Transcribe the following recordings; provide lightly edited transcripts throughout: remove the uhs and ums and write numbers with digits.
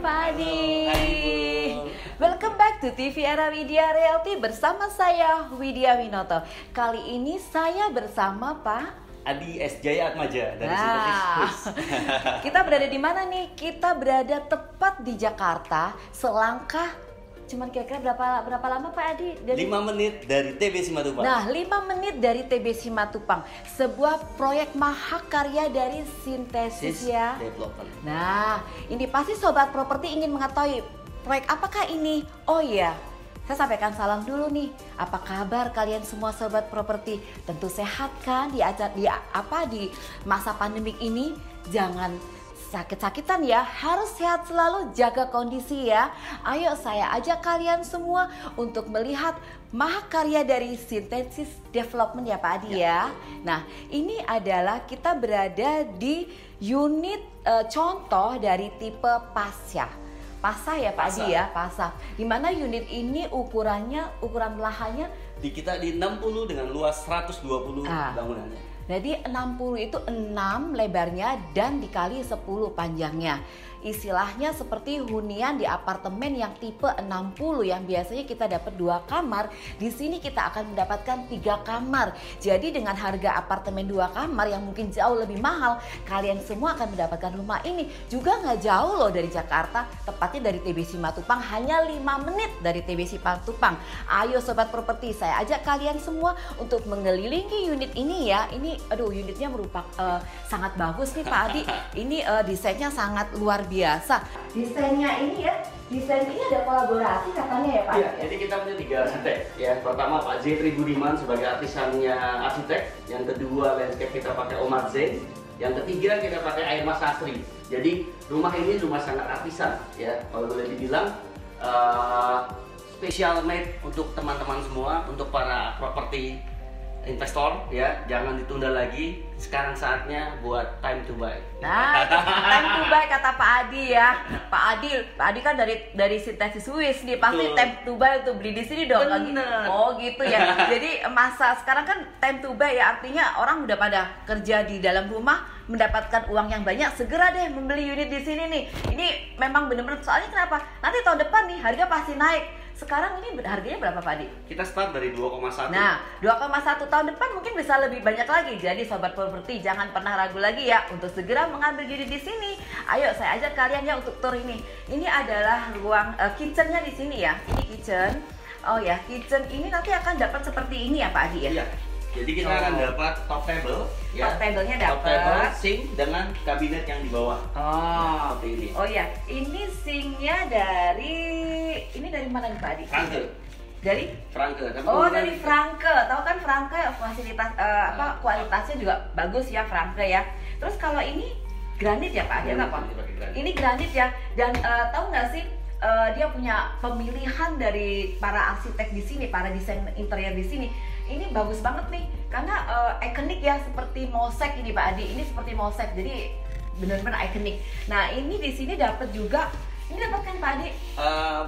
Pak Adi. Hai, Bu. Welcome back to TV Era Widya Realty bersama saya Widya Winoto. Kali ini saya bersama Pak Adi S. Jaya Atmaja dari Sintetis Quiz. Kita berada di mana nih? Kita berada tepat di Jakarta, selangkah cuman kira-kira berapa lama Pak Adi? 5 menit dari TB Simatupang. Nah, 5 menit dari TB Simatupang, sebuah proyek mahakarya dari Sintesis ya. Development. Nah, ini pasti sobat properti ingin mengetahui proyek apakah ini? Oh iya, saya sampaikan salam dulu nih. Apa kabar kalian semua sobat properti? Tentu sehat kan di masa pandemik ini? Jangan sakit-sakitan ya, harus sehat selalu, jaga kondisi ya. Ayo saya ajak kalian semua untuk melihat mahakarya dari Sintesis Development ya Pak Adi ya. Nah, ini adalah kita berada di unit contoh dari tipe Pasah ya Pak Adi ya, Pasah. Dimana unit ini ukuran lahannya Di kita di 60 dengan luas 120 bangunannya. Jadi 60 itu 6 lebarnya dan dikali 10 panjangnya. Istilahnya seperti hunian di apartemen yang tipe 60 yang biasanya kita dapat 2 kamar, di sini kita akan mendapatkan 3 kamar. Jadi dengan harga apartemen 2 kamar yang mungkin jauh lebih mahal, kalian semua akan mendapatkan rumah ini. Juga nggak jauh loh dari Jakarta, tepatnya dari TB Simatupang, hanya 5 menit dari TB Simatupang. Ayo sobat properti, saya ajak kalian semua untuk mengelilingi unit ini ya. Ini unitnya merupakan sangat bagus nih Pak Adi. Ini desainnya sangat luar biasa. Desainnya ini ada kolaborasi katanya ya Pak. Iya, jadi kita punya 3 arsitek ya. Pertama Pak Z Tribudiman sebagai artisannya arsitek. Yang kedua landscape kita pakai Omar Zain. Yang ketiga kita pakai Air Mas Sastri. Jadi rumah ini rumah sangat artisan ya. Kalau boleh dibilang special made untuk teman-teman semua, untuk para properti investor ya, jangan ditunda lagi. Sekarang saatnya buat time to buy. Nah, time to buy kata Pak Adi ya. Pak Adi kan dari Sintesis Swiss nih, pasti Betul. time to buy untuk beli di sini dong. Bener. Oh gitu ya. Jadi masa sekarang kan time to buy ya, artinya orang udah pada kerja di dalam rumah, mendapatkan uang yang banyak, segera deh membeli unit di sini nih. Ini memang bener-bener, soalnya kenapa? Nanti tahun depan nih harga pasti naik. Sekarang ini harganya berapa Pak Adi? Kita start dari 2,1. Nah, 2,1 tahun depan mungkin bisa lebih banyak lagi. Jadi sobat properti jangan pernah ragu lagi ya untuk segera mengambil unit di sini. Ayo saya ajak kalian ya untuk tour ini. Ini adalah ruang kitchennya di sini ya. Ini kitchen. Oh ya, kitchen ini nanti akan dapat seperti ini ya Pak Adi ya. Iya. Jadi kita akan dapat top table ya. Top table-nya Top table, dapat. sink dengan kabinet yang di bawah. Oh, seperti ini. Oh ya, ini sinknya dari mana nih Pak Adi? Franke. Dari? Franke. Tapi Oh, kemudian dari Franke. Tahu kan Franke fasilitas kualitasnya juga bagus ya Franke ya. Terus kalau ini granit ya Pak Adi apa? Ini granit ya. Dan tahu nggak sih dia punya pemilihan dari para arsitek di sini, para desain interior di sini. Ini bagus banget nih, karena ikonik ya, seperti mosek ini Pak Adi. Ini seperti mosek, jadi benar-benar ikonik. Nah ini di sini dapat juga, ini dapat kan Pak Adi?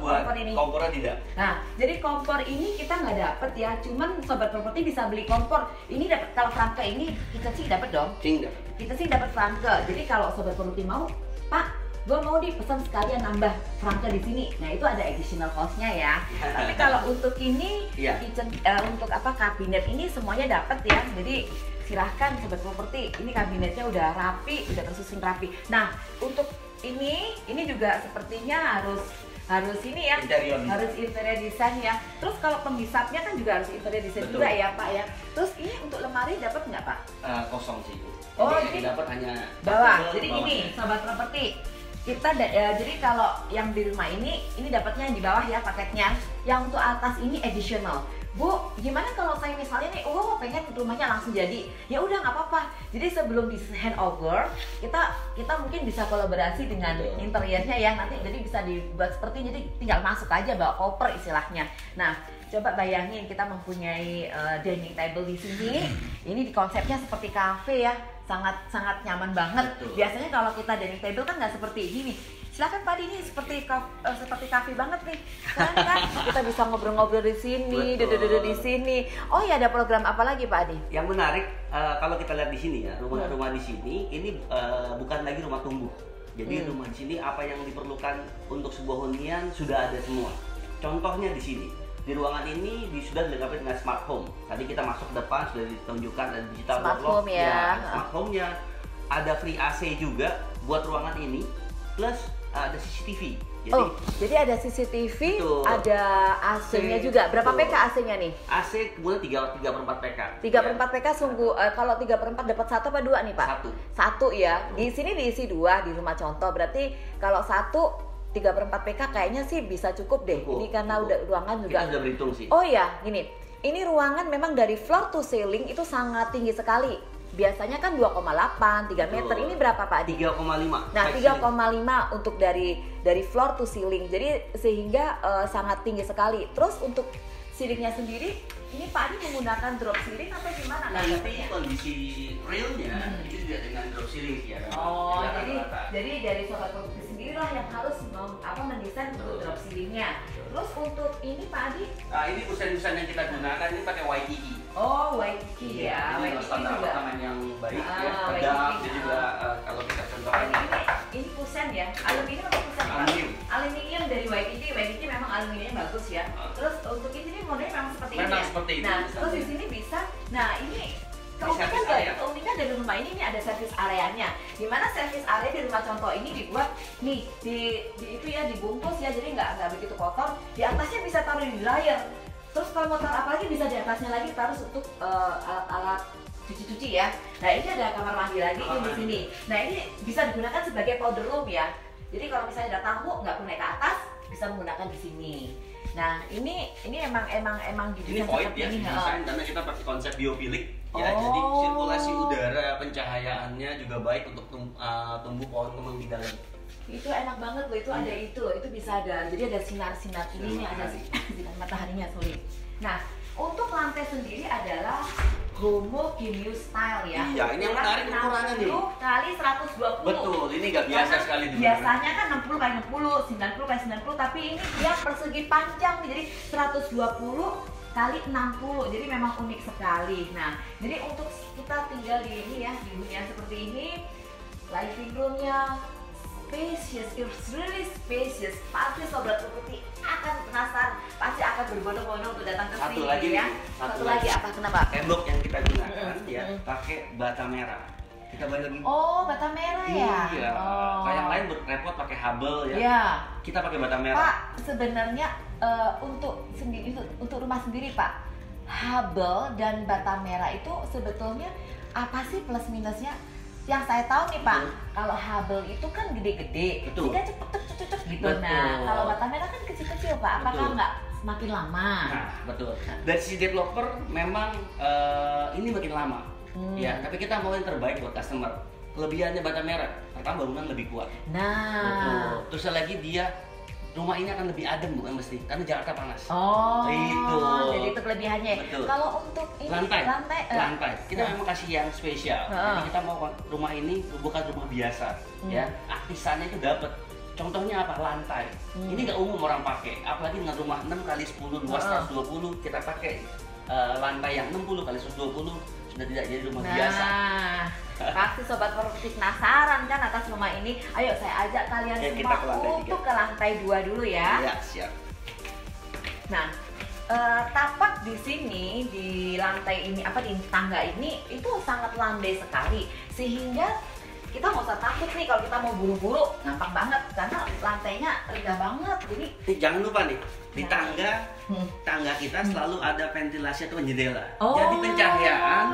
Buat Kompor ini. kompornya tidak. Nah jadi kompor ini kita nggak dapat ya, cuman sobat properti bisa beli kompor. Ini dapat, kalau Franke ini kita sih dapat dong. Sink dapat. Kita sih dapat Franke. Jadi kalau sobat properti mau, Pak, gue mau dipesan sekalian nambah Franke di sini. Nah itu ada additional cost-nya ya. Tapi kalau untuk ini kitchen, untuk kabinet ini semuanya dapat ya. Jadi silahkan sobat properti, ini kabinetnya udah rapi, udah tersusun rapi. Nah untuk ini juga sepertinya harus ini ya, harus interior design ya. Terus kalau penghisapnya kan juga harus interior design. Betul. Juga ya Pak ya. Terus ini untuk lemari dapat nggak Pak? Kosong sih. Oh ini dapat hanya bawah. Jadi ini sobat properti, kita jadi kalau yang di rumah ini dapatnya yang di bawah ya paketnya. Yang untuk atas ini additional. Bu, gimana kalau saya misalnya nih, mau pengen rumahnya langsung jadi? Ya udah nggak apa-apa. Jadi sebelum di handover, kita mungkin bisa kolaborasi dengan interiornya ya. Nanti jadi bisa dibuat seperti, jadi tinggal masuk aja bawa koper istilahnya. Nah, coba bayangin kita mempunyai dining table di sini. Ini konsepnya seperti cafe ya. Sangat nyaman banget. Betul. Biasanya kalau kita dining table kan nggak seperti ini. Silakan Pak Adi, ini seperti kafe banget nih. Kan kita bisa ngobrol-ngobrol di sini, duduk-duduk di sini. Oh ya, ada program apa lagi Pak Adi? Yang menarik kalau kita lihat di sini ya, rumah-rumah di sini ini bukan lagi rumah tumbuh. Jadi rumah di sini apa yang diperlukan untuk sebuah hunian sudah ada semua. Contohnya di sini. Di ruangan ini sudah dilengkapi dengan smart home. Tadi kita masuk ke depan sudah ditunjukkan ada digital Smart door lock. home ya. Smart home-nya. Ada free AC juga buat ruangan ini. Plus ada CCTV. Jadi ada CCTV, betul. ada AC-nya juga. Berapa PK AC-nya nih? AC kemudian 3/4 PK. 3/4 PK sungguh, kalau 3/4 dapat 1 apa 2 nih Pak? 1 ya. Di sini diisi 2 di rumah contoh. Berarti kalau 1 3/4 PK kayaknya sih bisa cukup deh. Ini karena udah ruangan juga. Kita sudah berhitung sih. Oh ya, gini. Ini ruangan memang dari floor to ceiling itu sangat tinggi sekali. Biasanya kan 2,8, 3 meter. Ini berapa Pak? 3,5. Nah, 3,5 untuk dari floor to ceiling. Jadi sehingga sangat tinggi sekali. Terus untuk ceilingnya sendiri, ini Pak Adi menggunakan drop ceiling atau gimana? Nah, ini kondisi realnya itu juga dengan drop ceiling ya. Oh, jadi dari sobat properti sendirilah yang harus mendesain untuk drop ceilingnya. Terus untuk ini Pak Adi? Nah, ini busan-busan yang kita gunakan ini pakai YTE. Oh, YTE ya. Ini standar apartemen yang baik ya, kedap, dia juga kalau kita contohkan. Ini kusen ya, aluminium atau kusen? Aluminium dari YTE. YTE memang aluminiumnya bagus ya. Terus untuk ini modelnya memang seperti ini ya. Seperti ini. Nah, terus di sini bisa. Nah, ini keunikan dari rumah ini ada service areanya. Dimana service area di rumah contoh ini dibuat nih di itu ya, dibungkus ya, jadi nggak begitu kotor. Di atasnya bisa taruh di dryer. Terus kalau mau taruh apa lagi bisa di atasnya lagi taruh untuk alat-alat cuci-cuci ya. Nah, ini ada kamar mandi lagi di sini. Nah, ini bisa digunakan sebagai powder room ya. Jadi kalau misalnya ada tamu nggak perlu naik ke atas, bisa menggunakan di sini. Nah, ini emang ini void ya, desain karena kita pakai konsep biofilik ya, jadi sirkulasi udara, pencahayaannya juga baik untuk tumbuh pohon kembang di dalam. Itu enak banget loh, itu ada itu loh, itu bisa ada, jadi ada sinar-sinar ininya, ada sinar mataharinya, sorry. Nah, untuk lantai sendiri adalah homogeneous style ya. Iya, ini yang menarik ukurannya nih. Kali 120. Betul, ini nggak biasa sekali. Biasanya kan 60 kali 60, 90 kali 90, tapi ini dia persegi panjang nih, jadi 120 kali 60, jadi memang unik sekali. Nah, jadi untuk kita tinggal di ini ya, di hunian seperti ini, living roomnya spacious, it's really spacious. Pasti sobat properti akan penasaran, pasti akan berbondong-bondong untuk datang ke sini ya. Satu lagi apa, kenapa? Tembok yang kita gunakan ya pakai bata merah. Kita balik lagi. Oh, bata merah ya. Iya. Kayak yang lain repot pakai habel ya. Iya. Kita pakai bata merah. Pak, sebenarnya untuk rumah sendiri Pak, habel dan bata merah itu sebetulnya apa sih plus minusnya? Yang saya tahu nih Pak, kalau habel itu kan gede-gede, sehingga cepet gitu. Nah, kalau bata merah kan kecil-kecil Pak, apakah nggak semakin lama? Nah, betul. Dari si developer memang ini makin lama, ya. Tapi kita mau yang terbaik buat customer. Kelebihannya bata merah, pertama bangunan lebih kuat. Nah, betul. Terus lagi dia rumah ini akan lebih adem bukan mesti, karena Jakarta panas. Oh, itu. Jadi itu kelebihannya. Betul. Kalau untuk ini lantai, kita memang kasih yang spesial. Jadi kita mau rumah ini bukan rumah biasa, ya. Artisannya itu dapat. Contohnya apa? Lantai. Ini nggak umum orang pakai, apalagi dengan rumah 6 kali 10 luas 120, kita pakai lantai yang 60 kali 120 sudah tidak jadi rumah biasa. Pasti sobat properti penasaran kan atas rumah ini. Ayo saya ajak kalian semua untuk ke lantai 2 dulu ya. Iya, siap. Nah, tapak di sini di lantai ini di tangga ini itu sangat landai sekali, sehingga kita nggak usah takut nih kalau kita mau buru-buru, gampang banget karena lantainya rendah banget. Jadi jangan lupa nih, di tangga kita selalu ada ventilasi atau jendela. Oh, jadi pencahayaan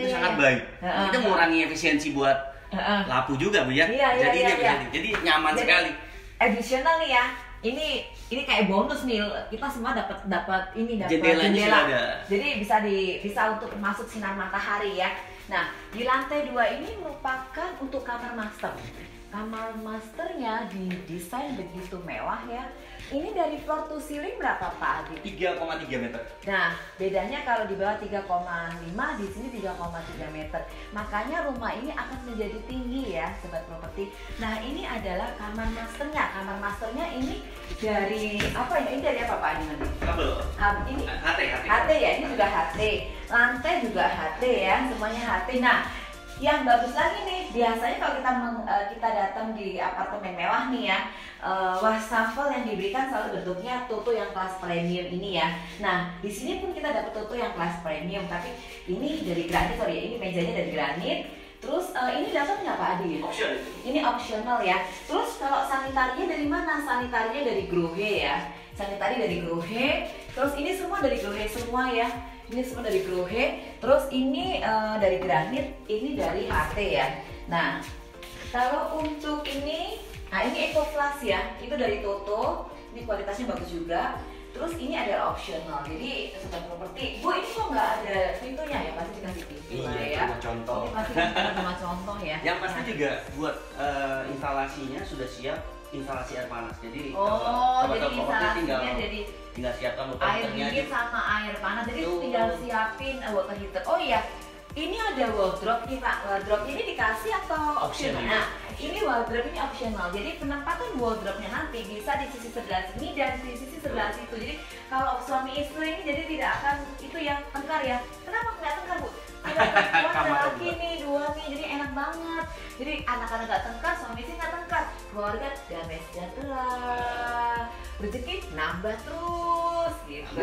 itu sangat baik. Itu mengurangi efisiensi buat lampu juga, Bu ya. Jadi nyaman sekali. Additional nih ya. Ini kayak bonus nih, kita semua dapat jendela. Jadi bisa untuk masuk sinar matahari ya. Nah, di lantai 2 ini merupakan untuk kamar master. Kamar masternya didesain begitu mewah ya. Ini dari floor to ceiling berapa Pak Adi? 3,3 meter. Nah, bedanya kalau di bawah 3,5, di sini 3,3 meter. Makanya rumah ini akan menjadi tinggi ya, sobat properti. Nah, ini adalah kamar masternya. Kamar masternya ini dari apa ya? Ini dari apa Pak Adi nanti? Kabel. Ini HT ya, ini juga HT. Lantai juga HT ya, semuanya HT. Nah, yang bagus lagi nih, biasanya kalau kita datang di apartemen mewah nih ya, wastafel yang diberikan selalu bentuknya tutu yang kelas premium ini ya. Nah, di sini pun kita dapat tutu yang kelas premium, tapi ini dari granit, sorry, ini mejanya dari granit. Terus ini dapat nggak Pak Adi? Option. Ini optional ya. Terus kalau sanitarinya dari mana? Sanitarinya dari Grohe ya. Sanitari dari Grohe. Terus ini semua dari Grohe semua ya. Ini semua dari Grohe. Terus ini dari granit, ini dari HT ya. Nah, kalau untuk ini, nah ini EcoPlus ya. Itu dari Toto. Ini kualitasnya bagus juga. Terus ini ada optional, jadi sobat properti, Bu ini kok nggak ada pintunya ya? Pasti dikasih pintu ya. Rumah contoh. Ini pasti rumah contoh ya. Yang pasti juga buat instalasinya sudah siap instalasi air panas. Jadi jadi instalasinya jadi tinggal siapkan water air heaternya. dingin sama air panas. Jadi tinggal siapin water heater. Oh iya, ini ada wardrobe nih Pak. Wardrobe ini dikasih atau optional? Nah, ini wardrobe ini optional. Jadi penempatan wardrobe-nya nanti bisa di sisi sebelah sini dan di sisi sebelah situ. Jadi kalau suami istri ini jadi tidak akan itu ya tengkar ya. Kenapa nggak tengkar Bu? Ada laki nih, dua nih, jadi enak banget. Jadi anak-anak nggak tengkar, suami istri nggak tengkar, keluarga damai sejahtera, rezeki nambah terus gitu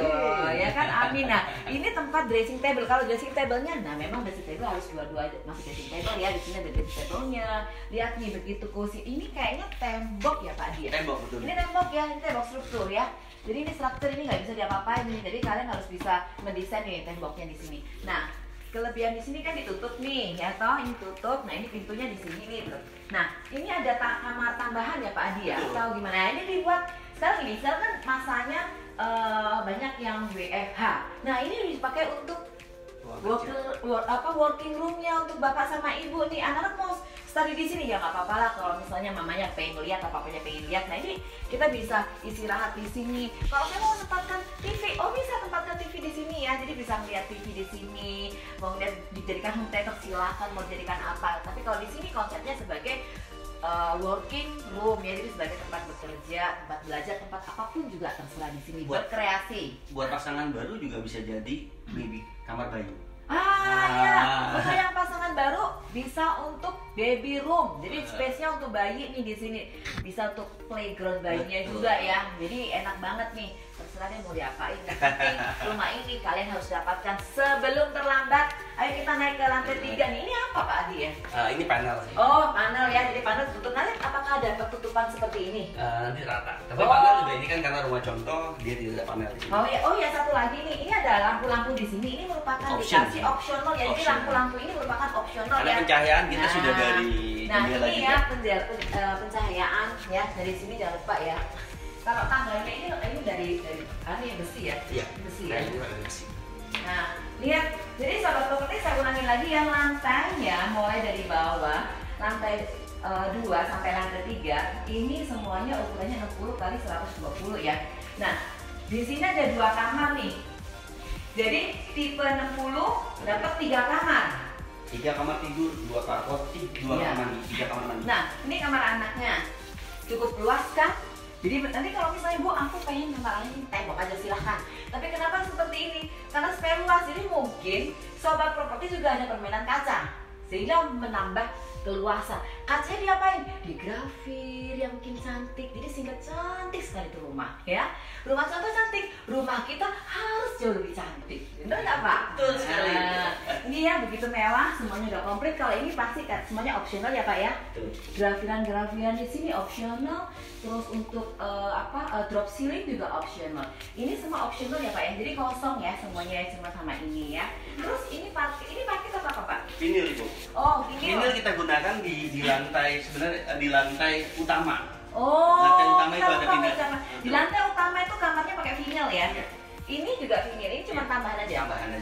ya kan, amin. Nah ini tempat dressing table. Kalau dressing table-nya, nah memang dressing table harus dua-dua masuk dressing table ya. Di sini ada dressing table-nya. Lihat nih begitu kursi. Ini kayaknya tembok ya Pak Dia. Tembok betul. Ini tembok ya, ini tembok struktur ya. Jadi ini struktur ini nggak bisa diapa-apain nih. Jadi kalian harus bisa mendesain nih temboknya di sini. Nah kelebihan di sini kan ditutup nih, ya toh ini tutup. Nah ini pintunya di sini nih tuh. Nah ini ada kamar tambahan ya Pak Adi ya. Tahu gimana? Ini dibuat sekarang ini, sekarang kan masanya banyak yang WFH. Nah ini dipakai untuk working roomnya untuk bapak sama ibu nih. Anak-anak mau study di sini ya nggak apa-apa lah. Kalau misalnya mamanya pengen lihat atau papanya pengen lihat, nah ini kita bisa istirahat di sini. Kalau saya mau tempatkan TV, oh bisa tempatkan TV di sini ya. Jadi bisa melihat TV di sini. Mau lihat dijadikan home theater silakan, mau dijadikan apa. Tapi kalau di sini konsepnya sebagai working room ya, jadi sebagai tempat bekerja, tempat belajar, tempat apapun juga terserah di sini buat kreasi. Buat pasangan baru juga bisa jadi baby kamar bayi. Ya, untuk yang pasangan baru bisa untuk baby room. Jadi space-nya untuk bayi nih di sini. Bisa untuk playground bayinya juga ya. Jadi enak banget nih. Terserah deh mau diapain. Yang penting rumah ini kalian harus dapatkan sebelum terlambat. Ayo kita naik ke lantai 3 nih. Ini apa Pak Adi ya? Ini panel. Oh, panel ya. Jadi panel tutup. Nanti apakah ada penutupan seperti ini? Nanti rata. Tapi panel juga ini kan karena rumah contoh dia tidak ada panel di sini. Oh ya satu lagi nih. Ini ada lampu-lampu di sini. Ini merupakan dikasih optional ya. Jadi lampu-lampu ini merupakan optional karena ya. Pencahayaan kita sudah dari jendela ini ya pencahayaan ya dari sini jangan lupa ya. Kalau tangganya ini dari besi ya. Iya. Besi ya. Besi. Nah lihat, jadi sahabat properti saya ulangin lagi yang lantainya mulai dari bawah lantai 2 sampai lantai 3 ini semuanya ukurannya 60 kali 120 ya. Nah di sini ada 2 kamar nih. Jadi tipe 60 dapat 3 kamar. 3 kamar tidur, 2 kamar mandi, 3 kamar mandi. Nah, ini kamar anaknya. Cukup luas kan? Jadi nanti kalau misalnya Bu, aku pengen kamar anak ini tembok aja silahkan. Tapi kenapa seperti ini? Karena spare luas, jadi mungkin sobat properti juga ada permainan kaca. Sehingga menambah keluasan. Kacanya diapain? Digrafir yang mungkin cantik. Jadi sehingga cantik sekali itu rumah ya. Rumah contoh cantik, rumah kita harus jauh lebih cantik. Benar nggak Pak? Betul sekali. Ini ya begitu mewah, semuanya udah komplit. Kalau ini pasti kan semuanya optional ya Pak ya. Grafiran di sini optional. Terus untuk drop ceiling juga optional. Ini semua optional ya Pak ya. Jadi kosong ya semuanya cuma sama ini ya. Terus ini parkit apa Pak? Vinil Ibu. Oh, vinil kita gunakan di lantai, sebenarnya di lantai utama. Oh, lantai utama itu ada vinil. Di lantai utama itu kamarnya pakai vinil ya. Ini juga vinil, ini cuma tambahan aja.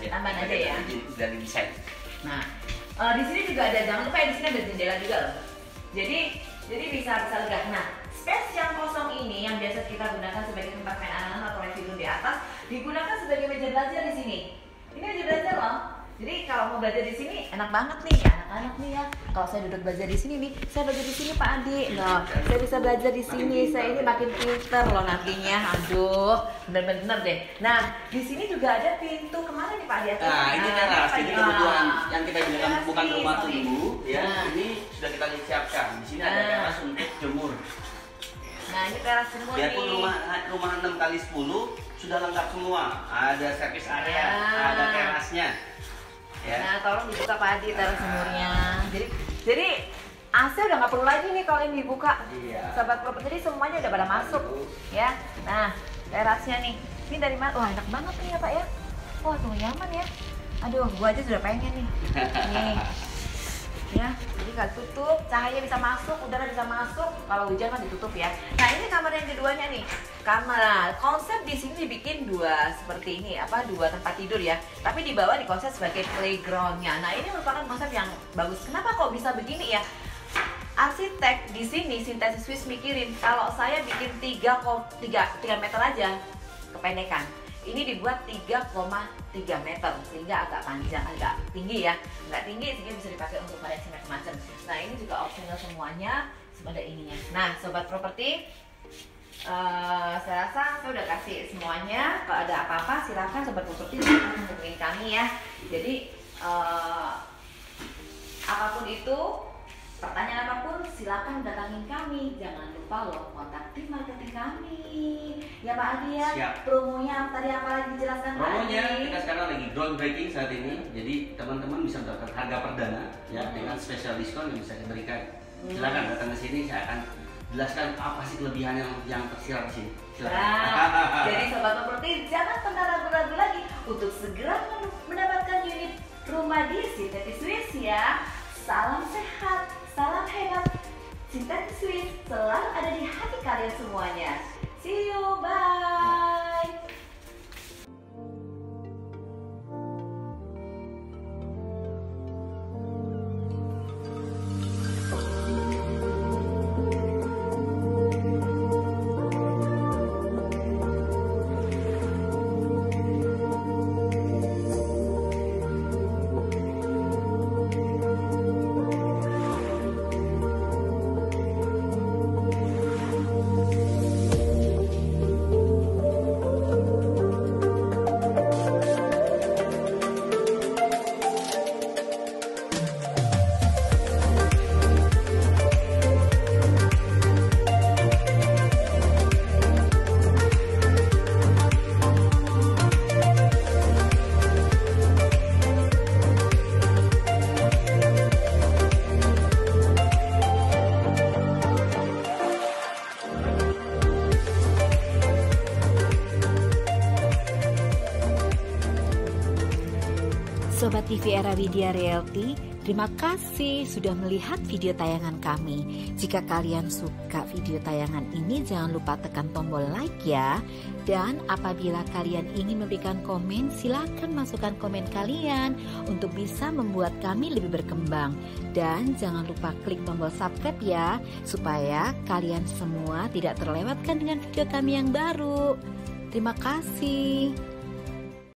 Tambahan aja ya. Dari desain. Nah, di sini juga ada, jangan lupa ya di sini ada jendela juga loh. Jadi bisa lega. Nah, space yang kosong ini yang biasa kita gunakan sebagai tempat main anak-anak atau living room di atas digunakan sebagai meja belajar di sini. Ini meja belajar loh. Jadi kalau mau belajar di sini enak banget nih anak-anak nih ya. Kalau saya duduk belajar di sini nih, saya belajar di sini Pak Adi. Loh, saya bisa belajar di sini. Saya ini makin pinter loh nantinya. Aduh, bener-bener deh. Nah, di sini juga ada pintu kemana nih Pak Adi? Nah, ini teras. Ini kebutuhan yang kita gunakan teras bukan nih, rumah sorry. tunggu ya. Nah. Ini sudah kita siapkan. Di sini ada teras untuk jemur. Nah, ini teras jemur Biarpun nih. rumah 6x10 sudah lengkap semua. Ada service area, ada terasnya. Ya. Nah, tolong dibuka Pak Adi teras jemurnya. Jadi AC udah nggak perlu lagi nih kalau ini dibuka. Iya. Sahabat properti, jadi semuanya udah pada masuk ya. Nah, terasnya nih. Ini dari mana? Wah, enak banget nih ya Pak ya. Wah, tuh nyaman ya. Aduh, gua aja sudah pengen nih. Nih. Ya, jadi nggak tutup, cahaya bisa masuk, udara bisa masuk. Kalau hujan kan ditutup ya. Nah, ini kamar yang keduanya nih. Kamar konsep di sini dibikin dua seperti ini, dua tempat tidur ya. Tapi di bawah dikonsep sebagai playgroundnya. Nah, ini merupakan konsep yang bagus. Kenapa kok bisa begini ya? Arsitek di sini Sintesis Swiss mikirin kalau saya bikin 3 meter aja kependekan. Ini dibuat 3,3 meter sehingga agak panjang, agak tinggi ya. Nggak tinggi sehingga bisa dipakai untuk variasi macam-macam. Nah, ini juga optional semuanya sepada ininya. Nah, sobat properti, saya rasa saya udah kasih semuanya. Kalau ada apa-apa silakan sobat properti hubungin kami ya. Jadi apapun itu, pertanyaan apapun silakan datangin kami. Jangan lupa loh kontak tim marketing kami. Ya Pak Adi ya. Siap. Promonya tadi apa lagi dijelaskan Pak Adi? Promonya kita sekarang lagi groundbreaking saat ini. Jadi teman-teman bisa mendapatkan harga perdana ya dengan spesial diskon yang bisa diberikan. Silakan datang ke sini, saya akan jelaskan apa sih kelebihan yang tersirat di sini. Silakan. Nah, jadi sobat properti jangan pernah ragu-ragu lagi untuk segera mendapatkan unit rumah di Sintesis Swiss ya. Salam sehat, salam hebat. Sintesis Swiss selalu ada di hati kalian semuanya. See you, bye. Sobat TV Era Widya Realty, terima kasih sudah melihat video tayangan kami. Jika kalian suka video tayangan ini, jangan lupa tekan tombol like ya. Dan apabila kalian ingin memberikan komen, silakan masukkan komen kalian untuk bisa membuat kami lebih berkembang. Dan jangan lupa klik tombol subscribe ya, supaya kalian semua tidak terlewatkan dengan video kami yang baru. Terima kasih.